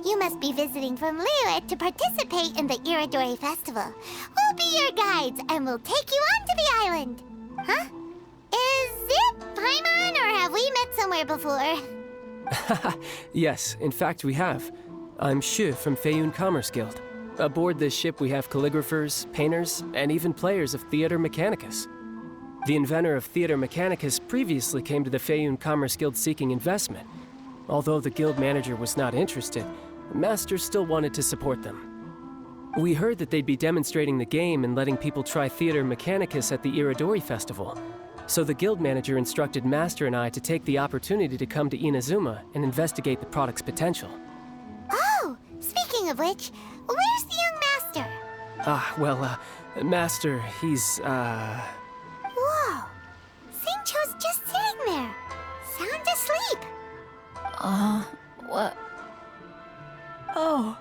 You must be visiting from Liyue to participate in the Iridori Festival. We'll be your guides and we'll take you onto the island. Huh? Is it Paimon or have we met somewhere before? Yes, in fact we have. I'm Shu from Feiyun Commerce Guild. Aboard this ship we have calligraphers, painters, and even players of Theater Mechanicus. The inventor of Theater Mechanicus previously came to the Feiyun Commerce Guild seeking investment. Although the guild manager was not interested, the master still wanted to support them. We heard that they'd be demonstrating the game and letting people try Theater Mechanicus at the Iridori Festival. So the guild manager instructed Master and I to take the opportunity to come to Inazuma and investigate the product's potential. Oh, speaking of which, where's the young master? Master, he's, Whoa! Singcho's just sitting there, sound asleep. What? Oh.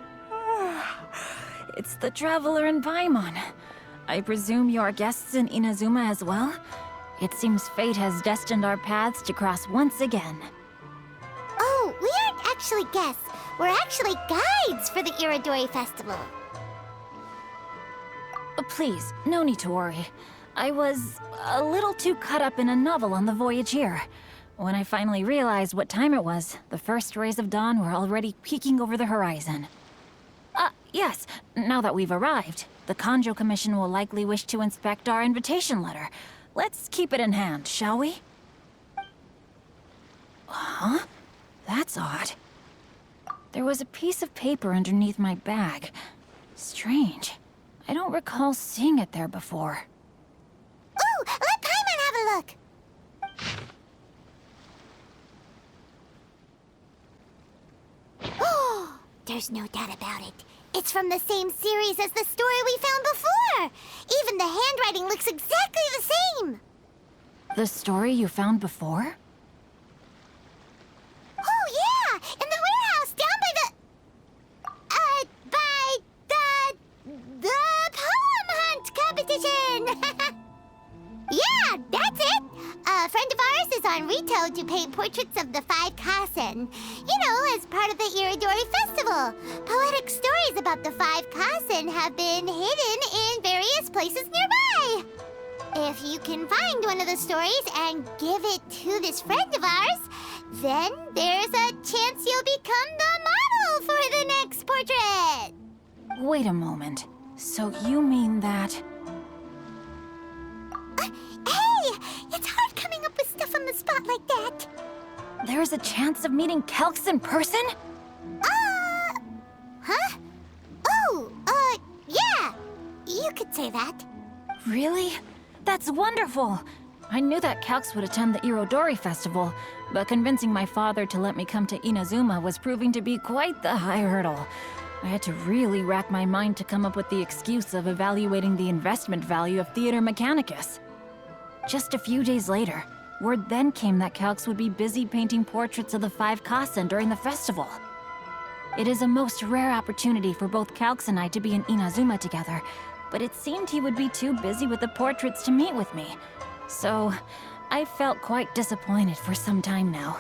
It's the Traveler and Paimon. I presume you're guests in Inazuma as well? It seems fate has destined our paths to cross once again. Oh, we aren't actually guests. We're actually guides for the Iridori Festival. Please, no need to worry. I was a little too caught up in a novel on the voyage here. When I finally realized what time it was, the first rays of dawn were already peeking over the horizon. Yes, now that we've arrived, the Kanjo Commission will likely wish to inspect our invitation letter. Let's keep it in hand, shall we? Huh? That's odd. There was a piece of paper underneath my bag. Strange. I don't recall seeing it there before. Ooh, let Paimon have a look! Oh, there's no doubt about it. It's from the same series as the story we found before! Even the handwriting looks exactly the same! The story you found before? Oh, yeah! In the warehouse down by the poem hunt competition! Yeah, that's it! A friend of ours is on Rito to paint portraits of the 5 Kasen. You know, as part of the Iridori Festival. Poetic stories about the 5 Kasen have been hidden in various places nearby. If you can find one of the stories and give it to this friend of ours, then there's a chance you'll become the model for the next portrait. Wait a moment. So you mean that... Hey! It's hard coming up with stuff on the spot like that. There's a chance of meeting Calx in person? Huh? Oh, yeah. You could say that. Really? That's wonderful! I knew that Calx would attend the Irodori Festival, but convincing my father to let me come to Inazuma was proving to be quite the high hurdle. I had to really rack my mind to come up with the excuse of evaluating the investment value of Theater Mechanicus. Just a few days later, word then came that Calx would be busy painting portraits of the 5 Kasen during the festival. It is a most rare opportunity for both Calx and I to be in Inazuma together, but it seemed he would be too busy with the portraits to meet with me. So, I felt quite disappointed for some time now.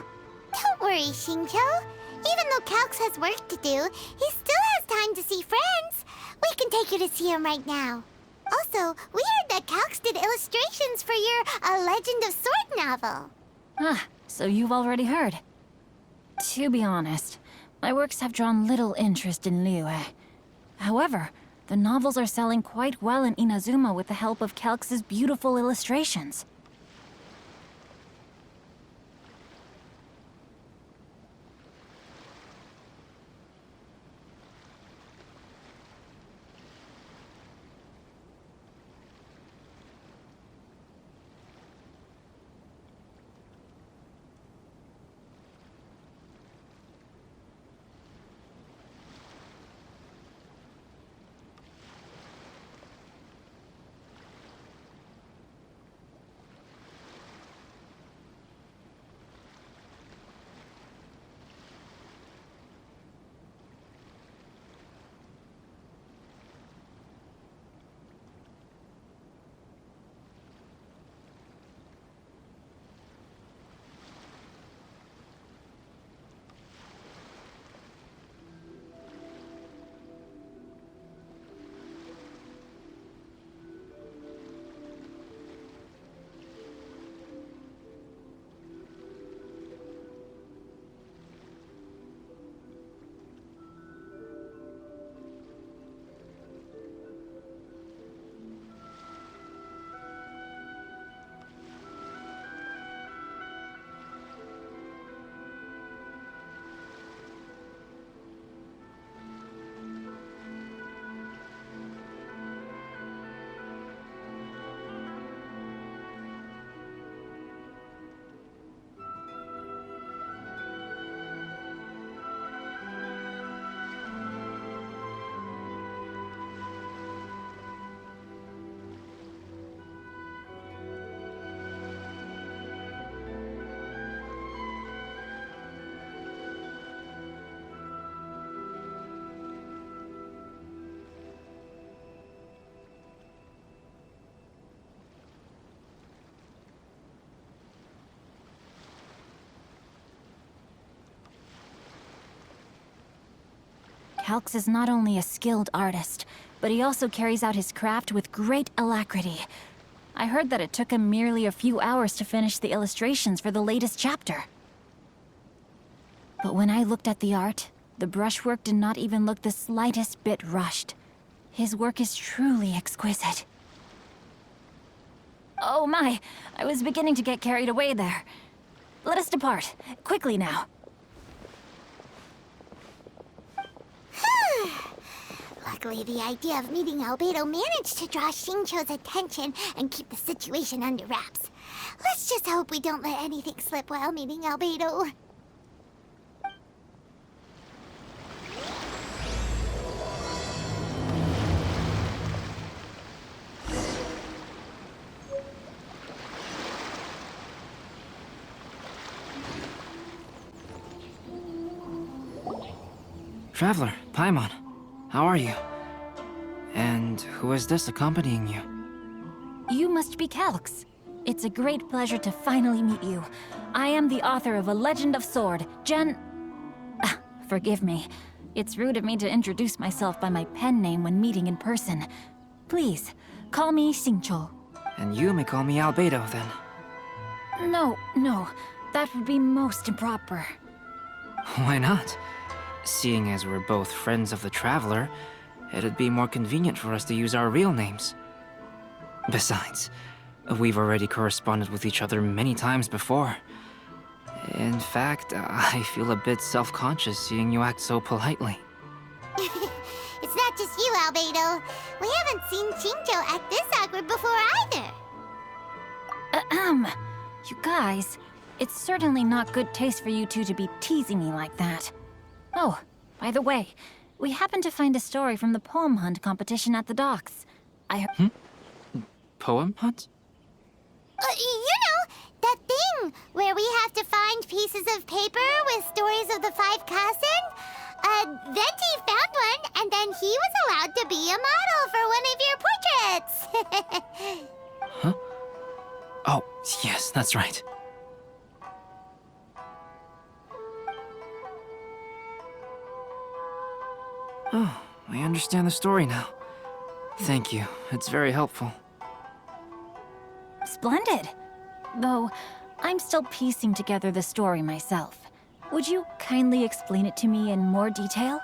Don't worry, Shincho. Even though Calx has work to do, he still has time to see friends. We can take you to see him right now. Also, we heard that Calx did illustrations for your A Legend of Sword novel. So you've already heard. To be honest, my works have drawn little interest in Liyue. However, the novels are selling quite well in Inazuma with the help of Calx's beautiful illustrations. Calx is not only a skilled artist, but he also carries out his craft with great alacrity. I heard that it took him merely a few hours to finish the illustrations for the latest chapter. But when I looked at the art, the brushwork did not even look the slightest bit rushed. His work is truly exquisite. Oh my, I was beginning to get carried away there. Let us depart, quickly now. Luckily, the idea of meeting Albedo managed to draw Xingqiu's attention and keep the situation under wraps. Let's just hope we don't let anything slip while meeting Albedo. Traveler, Paimon, how are you? And who is this accompanying you? You must be Calx. It's a great pleasure to finally meet you. I am the author of A Legend of Sword, forgive me. It's rude of me to introduce myself by my pen name when meeting in person. Please, call me Xingqiu. And you may call me Albedo, then. No, that would be most improper. Why not? Seeing as we're both friends of the Traveler, it'd be more convenient for us to use our real names. Besides, we've already corresponded with each other many times before. In fact, I feel a bit self-conscious seeing you act so politely. It's not just you, Albedo. We haven't seen Xingqiu act this awkward before either. You guys, it's certainly not good taste for you two to be teasing me like that. Oh, by the way, we happened to find a story from the poem hunt competition at the docks. I heard... Poem hunt? That thing where we have to find pieces of paper with stories of the 5 Kasen. Venti found one, and then he was allowed to be a model for one of your portraits. Huh? Oh, yes, that's right. Oh, I understand the story now. Thank you. It's very helpful. Splendid. Though, I'm still piecing together the story myself. Would you kindly explain it to me in more detail?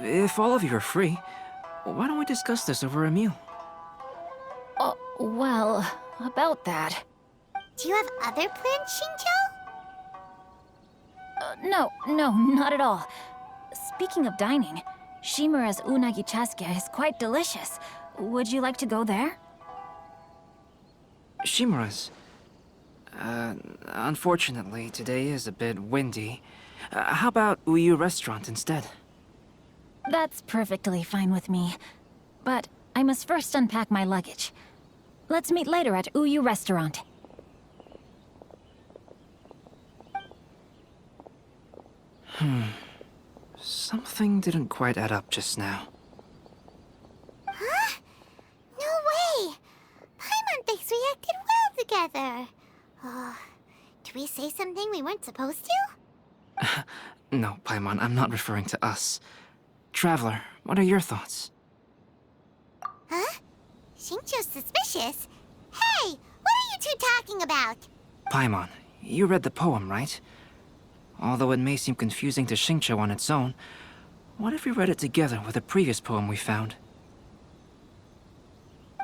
If all of you are free, why don't we discuss this over a meal? Well, about that. Do you have other plans, Xingqiu? No, not at all. Speaking of dining, Shimura's unagi chasuke is quite delicious. Would you like to go there? Shimura's. Unfortunately, today is a bit windy. How about Uyu Restaurant instead? That's perfectly fine with me. But I must first unpack my luggage. Let's meet later at Uyu Restaurant. Something didn't quite add up just now. Huh? No way! Paimon thinks we acted well together. Did we say something we weren't supposed to? No, Paimon, I'm not referring to us. Traveler, what are your thoughts? Huh? Xingqiu's suspicious? Hey, what are you two talking about? Paimon, you read the poem, right? Although it may seem confusing to Xingqiu on its own, what if we read it together with a previous poem we found?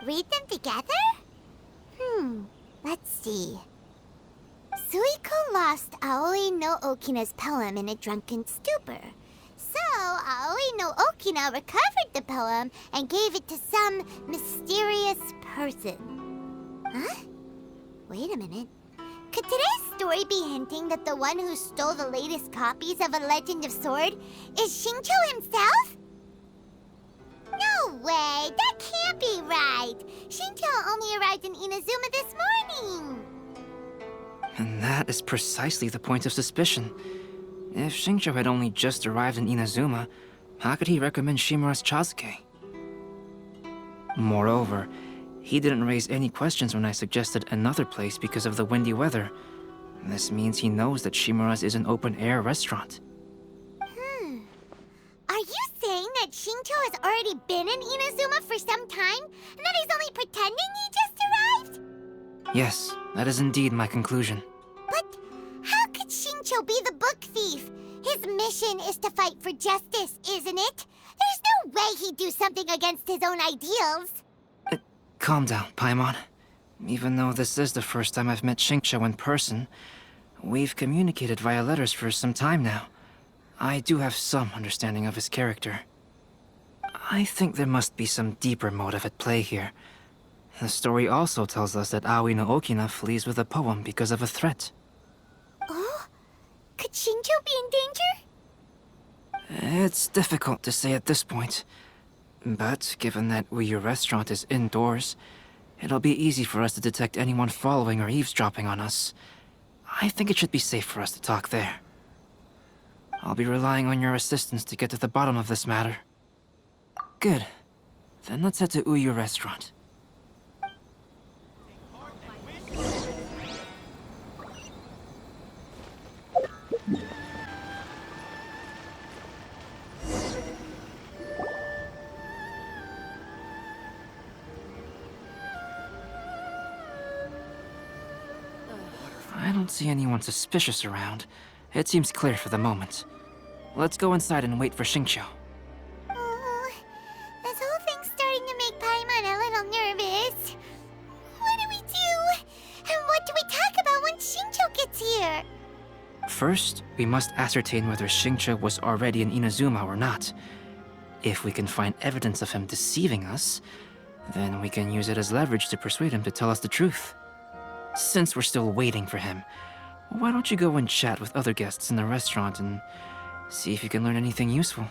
Read them together? Let's see. Suiko lost Aoi no Okina's poem in a drunken stupor. So, Aoi no Okina recovered the poem and gave it to some mysterious person. Huh? Wait a minute. Could today's story be hinting that the one who stole the latest copies of A Legend of Sword is Xingqiu himself? No way! That can't be right! Xingqiu only arrived in Inazuma this morning! And that is precisely the point of suspicion. If Xingqiu had only just arrived in Inazuma, how could he recommend Shimura's chasuke? Moreover, he didn't raise any questions when I suggested another place because of the windy weather. This means he knows that Shimura's is an open-air restaurant. Shincho has already been in Inazuma for some time, and that he's only pretending he just arrived? Yes, that is indeed my conclusion. But how could Shincho be the book thief? His mission is to fight for justice, isn't it? There's no way he'd do something against his own ideals. Calm down, Paimon. Even though this is the first time I've met Shincho in person, we've communicated via letters for some time now. I do have some understanding of his character. I think there must be some deeper motive at play here. The story also tells us that Aoi no Okina flees with a poem because of a threat. Oh? Could Shincho be in danger? It's difficult to say at this point. But given that Uyu Restaurant is indoors, it'll be easy for us to detect anyone following or eavesdropping on us. I think it should be safe for us to talk there. I'll be relying on your assistance to get to the bottom of this matter. Good. Then let's head to Uyu Restaurant. I don't see anyone suspicious around. It seems clear for the moment. Let's go inside and wait for Shincho. Oh, this whole thing's starting to make Paimon a little nervous. What do we do? And what do we talk about when Shincho gets here? First, we must ascertain whether Shincho was already in Inazuma or not. If we can find evidence of him deceiving us, then we can use it as leverage to persuade him to tell us the truth. Since we're still waiting for him, why don't you go and chat with other guests in the restaurant and see if you can learn anything useful?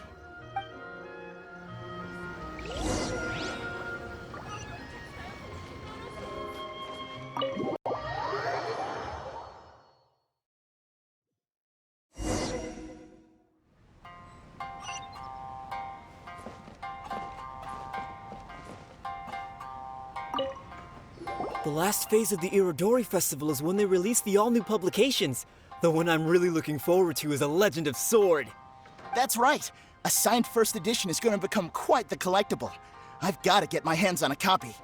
The last phase of the Irodori Festival is when they release the all-new publications. The one I'm really looking forward to is A Legend of Sword. That's right. A signed first edition is going to become quite the collectible. I've got to get my hands on a copy.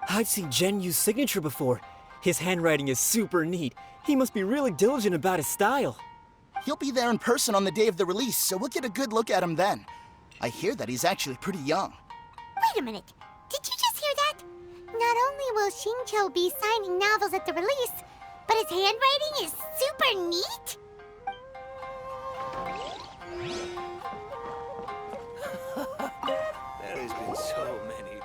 I've seen Genyu's signature before. His handwriting is super neat. He must be really diligent about his style. He'll be there in person on the day of the release, so we'll get a good look at him then. I hear that he's actually pretty young. Wait a minute. Did you just hear that? Not only will Shincho be signing novels at the release, but his handwriting is super neat? There has been so many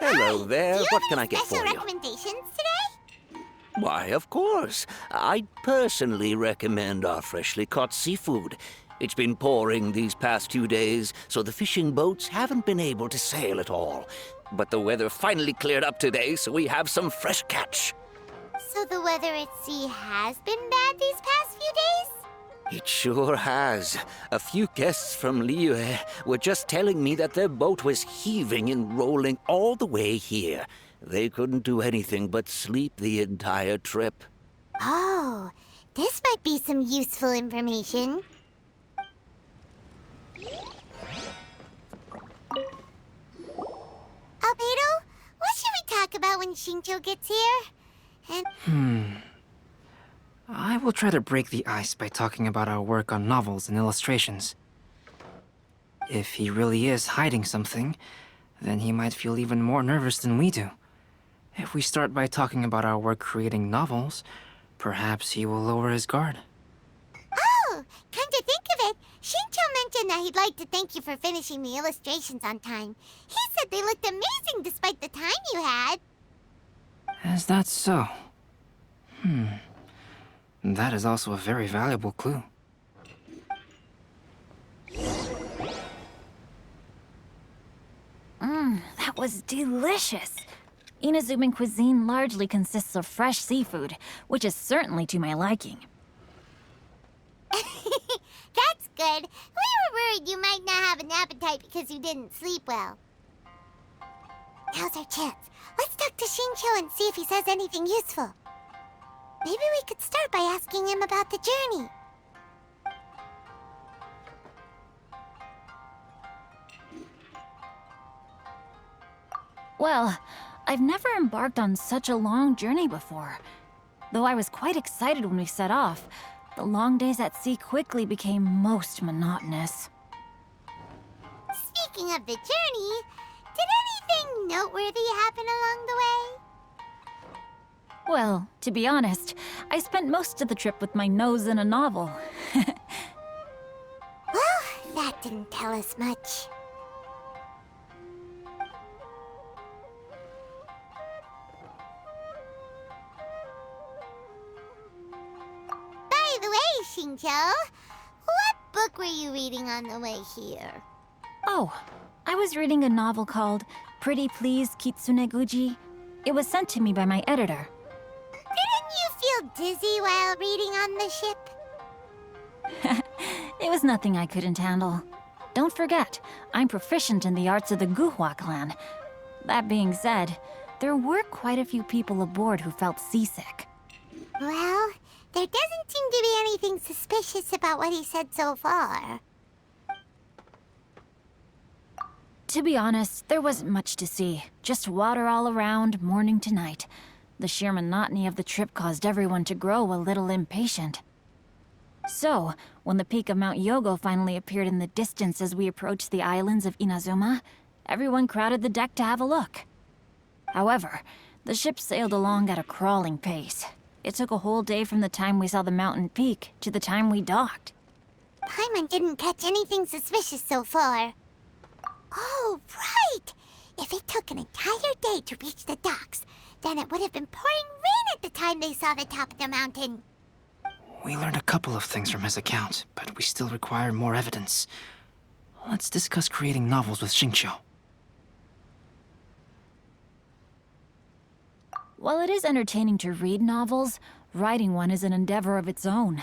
Hello there, what can I get for Special you? recommendations today? Why, of course. I'd personally recommend our freshly caught seafood. It's been pouring these past few days, so the fishing boats haven't been able to sail at all. But the weather finally cleared up today, so we have some fresh catch. So the weather at sea has been bad these past few days? It sure has. A few guests from Liyue were just telling me that their boat was heaving and rolling all the way here. They couldn't do anything but sleep the entire trip. Oh, this might be some useful information. Albedo, what should we talk about when Shincho gets here? And I will try to break the ice by talking about our work on novels and illustrations. If he really is hiding something, then he might feel even more nervous than we do. If we start by talking about our work creating novels, perhaps he will lower his guard. oh, come to think of it, Shincho mentioned that he'd like to thank you for finishing the illustrations on time. He said they looked amazing despite the time you had. Is that so? That is also a very valuable clue. That was delicious. Inazuman cuisine largely consists of fresh seafood, which is certainly to my liking. That's good. We were worried you might not have an appetite because you didn't sleep well. Now's our chance. Let's talk to Shincho and see if he says anything useful. Maybe we could start by asking him about the journey. Well, I've never embarked on such a long journey before. Though I was quite excited when we set off, the long days at sea quickly became most monotonous. Speaking of the journey, did anything noteworthy happen along the way? Well, to be honest, I spent most of the trip with my nose in a novel. Well, that didn't tell us much. By the way, Xingqiu, what book were you reading on the way here? Oh, I was reading a novel called Pretty Please Kitsune Guji. It was sent to me by my editor. Didn't you feel dizzy while reading on the ship? It was nothing I couldn't handle. Don't forget, I'm proficient in the arts of the Guhua clan. That being said, there were quite a few people aboard who felt seasick. Well, there doesn't seem to be anything suspicious about what he said so far. To be honest, there wasn't much to see. Just water all around, morning to night. The sheer monotony of the trip caused everyone to grow a little impatient. So, when the peak of Mount Yogo finally appeared in the distance as we approached the islands of Inazuma, everyone crowded the deck to have a look. However, the ship sailed along at a crawling pace. It took a whole day from the time we saw the mountain peak to the time we docked. Paimon didn't catch anything suspicious so far. Oh, right! If it took an entire day to reach the docks, then it would have been pouring rain at the time they saw the top of the mountain. We learned a couple of things from his account, but we still require more evidence. Let's discuss creating novels with Xingqiu. While it is entertaining to read novels, writing one is an endeavor of its own.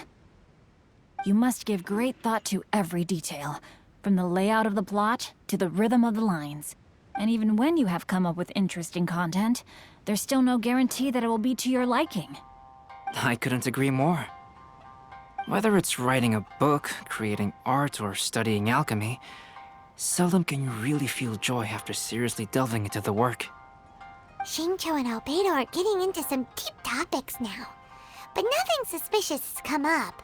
You must give great thought to every detail, from the layout of the plot to the rhythm of the lines. And even when you have come up with interesting content, there's still no guarantee that it will be to your liking. I couldn't agree more. Whether it's writing a book, creating art, or studying alchemy, seldom can you really feel joy after seriously delving into the work. Xingqiu and Albedo are getting into some deep topics now, but nothing suspicious has come up.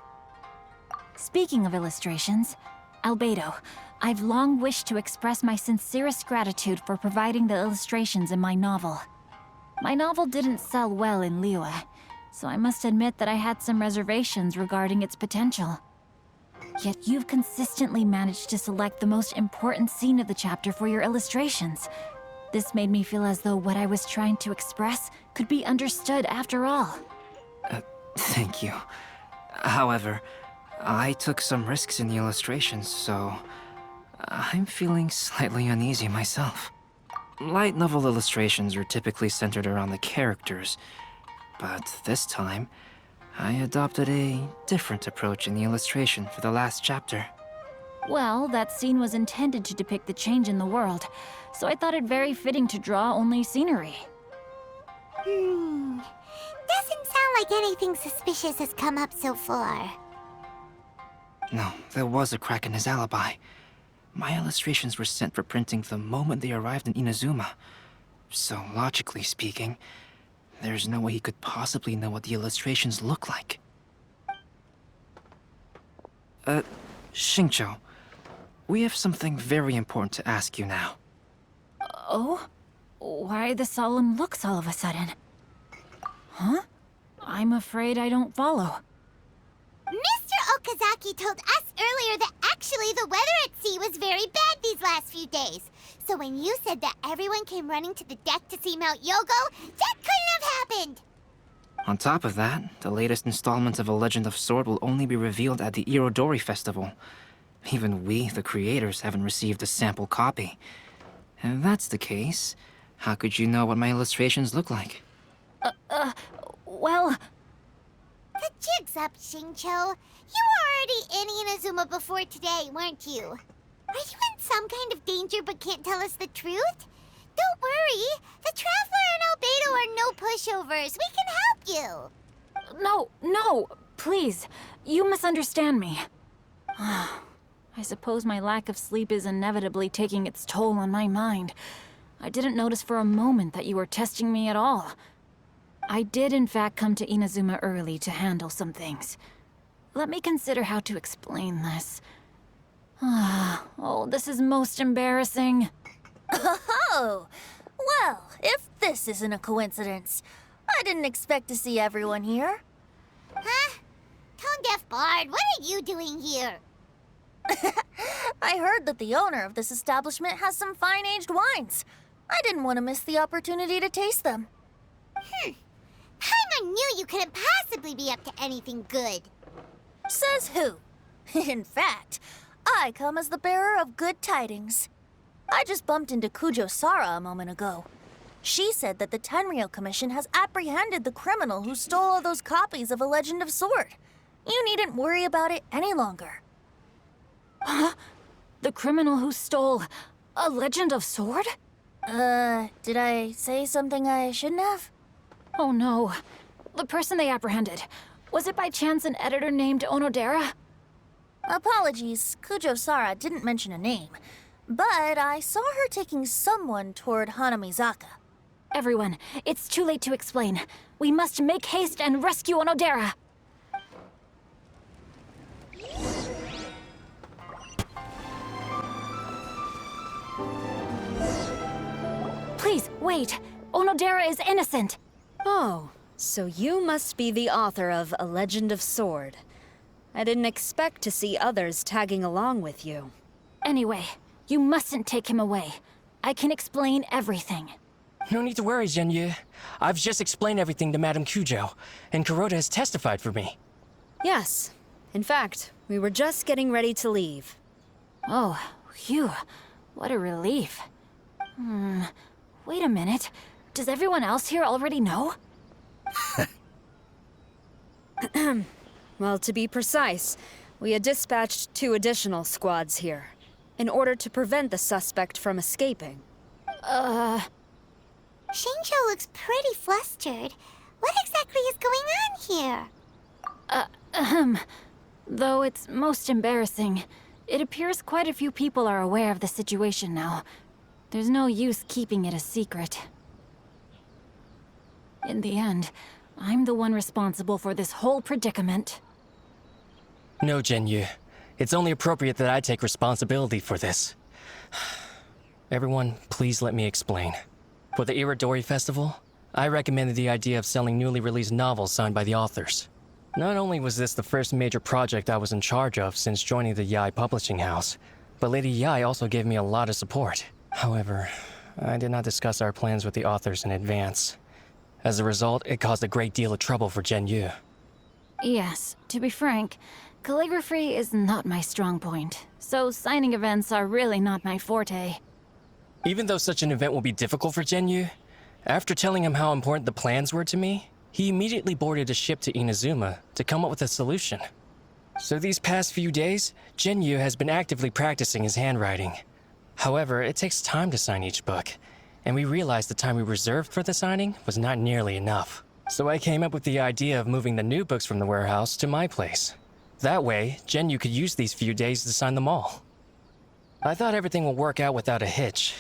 Speaking of illustrations, Albedo, I've long wished to express my sincerest gratitude for providing the illustrations in my novel. My novel didn't sell well in Liyue, so I must admit that I had some reservations regarding its potential. Yet you've consistently managed to select the most important scene of the chapter for your illustrations. This made me feel as though what I was trying to express could be understood after all. Thank you. However, I took some risks in the illustrations, so I'm feeling slightly uneasy myself. Light novel illustrations are typically centered around the characters, but this time, I adopted a different approach in the illustration for the last chapter. Well, that scene was intended to depict the change in the world, so I thought it very fitting to draw only scenery. Doesn't sound like anything suspicious has come up so far. No, there was a crack in his alibi. My illustrations were sent for printing the moment they arrived in Inazuma. So, logically speaking, there's no way he could possibly know what the illustrations look like. Xingqiu, we have something very important to ask you now. Oh? Why the solemn looks all of a sudden? Huh? I'm afraid I don't follow. Mr. Okazaki told us earlier that actually the weather at sea was very bad these last few days. So when you said that everyone came running to the deck to see Mount Yogo, that couldn't have happened! On top of that, the latest installment of A Legend of Sword will only be revealed at the Irodori Festival. Even we, the creators, haven't received a sample copy. If that's the case, how could you know what my illustrations look like? Well... The jig's up, Xingqiu. You were already in Inazuma before today, weren't you? Are you in some kind of danger but can't tell us the truth? Don't worry. The Traveler and Albedo are no pushovers. We can help you. No, please. You misunderstand me. I suppose my lack of sleep is inevitably taking its toll on my mind. I didn't notice for a moment that you were testing me at all. I did in fact come to Inazuma early to handle some things. Let me consider how to explain this. Oh, this is most embarrassing. Oh, well, if this isn't a coincidence, I didn't expect to see everyone here. Huh? Tone-deaf bard, what are you doing here? I heard that the owner of this establishment has some fine-aged wines. I didn't want to miss the opportunity to taste them. Paimon knew you couldn't possibly be up to anything good. Says who? In fact, I come as the bearer of good tidings. I just bumped into Kujo Sara a moment ago. She said that the Tenryou Commission has apprehended the criminal who stole all those copies of A Legend of Sword. You needn't worry about it any longer. Huh? The criminal who stole A Legend of Sword? Did I say something I shouldn't have? Oh no. The person they apprehended. Was it by chance an editor named Onodera? Apologies, Kujo Sara didn't mention a name. But I saw her taking someone toward Hanamizaka. Everyone, it's too late to explain. We must make haste and rescue Onodera. Please, wait. Onodera is innocent. Oh, so you must be the author of A Legend of Sword. I didn't expect to see others tagging along with you. Anyway, you mustn't take him away. I can explain everything. No need to worry, Genyu. I've just explained everything to Madame Kujo, and Kuroda has testified for me. Yes. In fact, we were just getting ready to leave. Oh, phew. What a relief. Wait a minute. Does everyone else here already know? Well, to be precise, we had dispatched 2 additional squads here, in order to prevent the suspect from escaping. Shinjo looks pretty flustered. What exactly is going on here? Though it's most embarrassing, it appears quite a few people are aware of the situation now. There's no use keeping it a secret. In the end, I'm the one responsible for this whole predicament. No, Genyu. It's only appropriate that I take responsibility for this. Everyone, please let me explain. For the Irodori Festival, I recommended the idea of selling newly released novels signed by the authors. Not only was this the first major project I was in charge of since joining the Yae publishing house, but Lady Yae also gave me a lot of support. However, I did not discuss our plans with the authors in advance. As a result, it caused a great deal of trouble for Genyu. Yes, to be frank, calligraphy is not my strong point, so signing events are really not my forte. Even though such an event will be difficult for Genyu, after telling him how important the plans were to me, he immediately boarded a ship to Inazuma to come up with a solution. So these past few days, Genyu has been actively practicing his handwriting. However, it takes time to sign each book, and we realized the time we reserved for the signing was not nearly enough. So I came up with the idea of moving the new books from the warehouse to my place. That way, Genyu could use these few days to sign them all. I thought everything would work out without a hitch.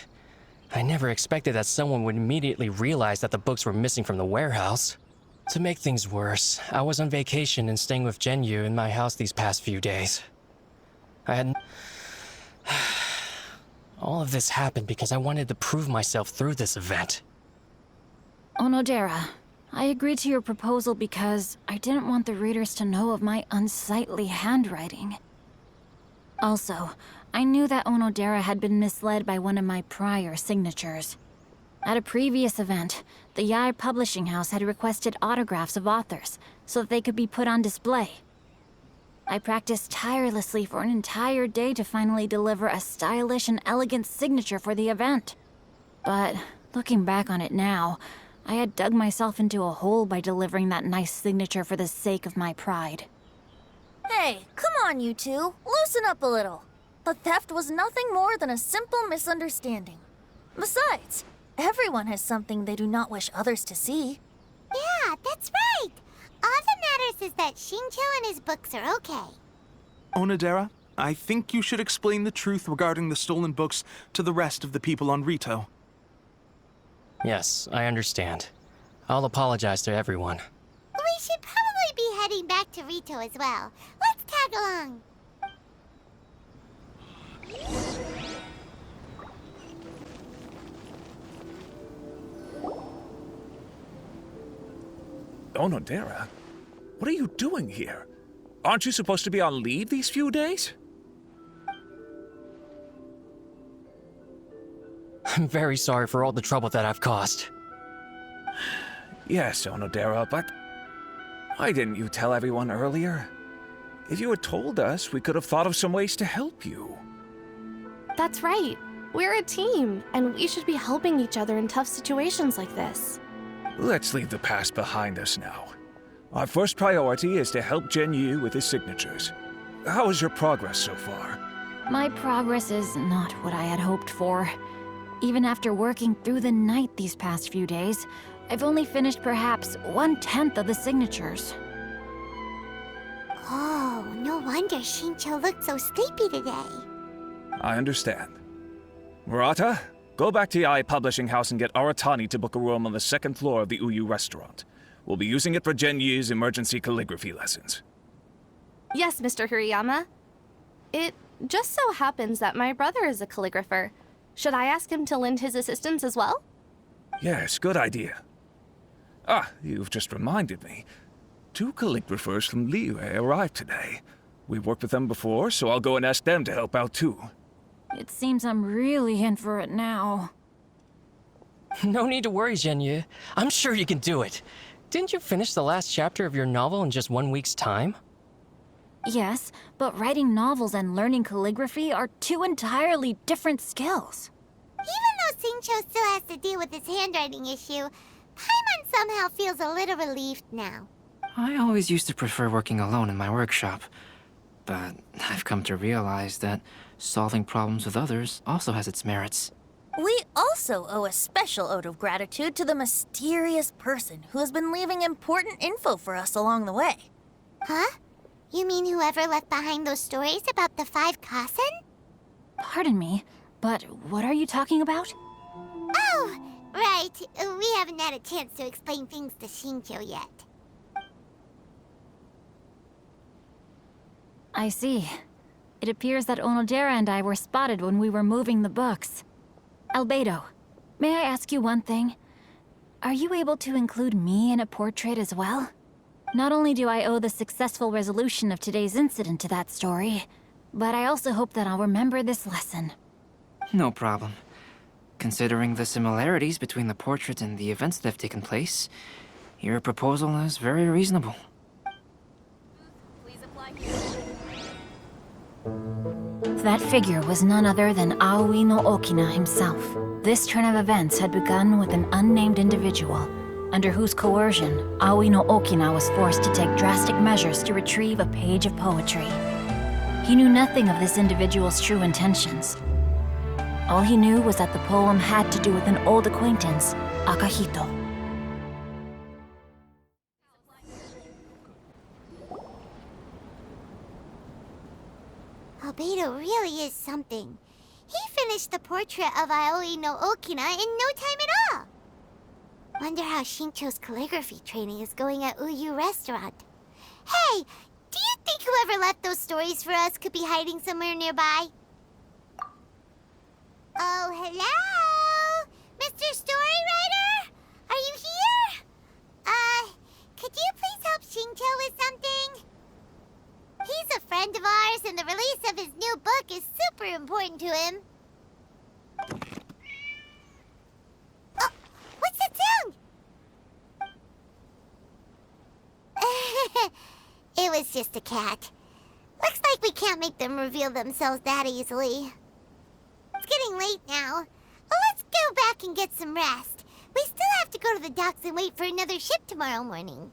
I never expected that someone would immediately realize that the books were missing from the warehouse. To make things worse, I was on vacation and staying with Genyu in my house these past few days. All of this happened because I wanted to prove myself through this event. Onodera, I agreed to your proposal because I didn't want the readers to know of my unsightly handwriting. Also, I knew that Onodera had been misled by one of my prior signatures. At a previous event, the Yae publishing house had requested autographs of authors so that they could be put on display. I practiced tirelessly for an entire day to finally deliver a stylish and elegant signature for the event. But looking back on it now, I had dug myself into a hole by delivering that nice signature for the sake of my pride. Hey, come on, you two. Loosen up a little. The theft was nothing more than a simple misunderstanding. Besides, everyone has something they do not wish others to see. Yeah, that's right. All that matters is that Shinjo and his books are okay. Onodera, I think you should explain the truth regarding the stolen books to the rest of the people on Rito. Yes, I understand. I'll apologize to everyone. We should probably be heading back to Rito as well. Let's tag along. Onodera, what are you doing here? Aren't you supposed to be on leave these few days? I'm very sorry for all the trouble that I've caused. Yes, Onodera, but why didn't you tell everyone earlier? If you had told us, we could have thought of some ways to help you. That's right. We're a team, and we should be helping each other in tough situations like this. Let's leave the past behind us now. Our first priority is to help Genyu with his signatures. How is your progress so far? My progress is not what I had hoped for. Even after working through the night these past few days, I've only finished perhaps 1/10 of the signatures. Oh, no wonder Shincho looked so sleepy today. I understand. Murata, go back to Yae Publishing House and get Aratani to book a room on the second floor of the Uyu restaurant. We'll be using it for Genyu's emergency calligraphy lessons. Yes, Mr. Hirayama. It just so happens that my brother is a calligrapher. Should I ask him to lend his assistance as well? Yes, good idea. Ah, you've just reminded me. 2 calligraphers from Liyue arrived today. We've worked with them before, so I'll go and ask them to help out too. It seems I'm really in for it now. No need to worry, Genyu. I'm sure you can do it. Didn't you finish the last chapter of your novel in just 1 week's time? Yes, but writing novels and learning calligraphy are 2 entirely different skills. Even though Shincho still has to deal with his handwriting issue, Paimon somehow feels a little relieved now. I always used to prefer working alone in my workshop, but I've come to realize that solving problems with others also has its merits. We also owe a special ode of gratitude to the mysterious person who has been leaving important info for us along the way. Huh? You mean whoever left behind those stories about the 5 Kasen? Pardon me, but what are you talking about? Oh, right. We haven't had a chance to explain things to Shincho yet. I see. It appears that Onodera and I were spotted when we were moving the books. Albedo, may I ask you one thing? Are you able to include me in a portrait as well? Not only do I owe the successful resolution of today's incident to that story, but I also hope that I'll remember this lesson. No problem. Considering the similarities between the portrait and the events that have taken place, your proposal is very reasonable. That figure was none other than Aoi no Okina himself. This turn of events had begun with an unnamed individual, under whose coercion, Aoi no Okina was forced to take drastic measures to retrieve a page of poetry. He knew nothing of this individual's true intentions. All he knew was that the poem had to do with an old acquaintance, Akahito. Albedo really is something. He finished the portrait of Aoi no Okina in no time at all. Wonder how Shincho's calligraphy training is going at Uyu Restaurant. Hey, do you think whoever left those stories for us could be hiding somewhere nearby? Oh, hello? Mr. Story Writer? Are you here? Could you please help Shincho with something? He's a friend of ours, and the release of his new book is super important to him. Oh, what's that sound? It was just a cat. Looks like we can't make them reveal themselves that easily. It's getting late now. Let's go back and get some rest. We still have to go to the docks and wait for another ship tomorrow morning.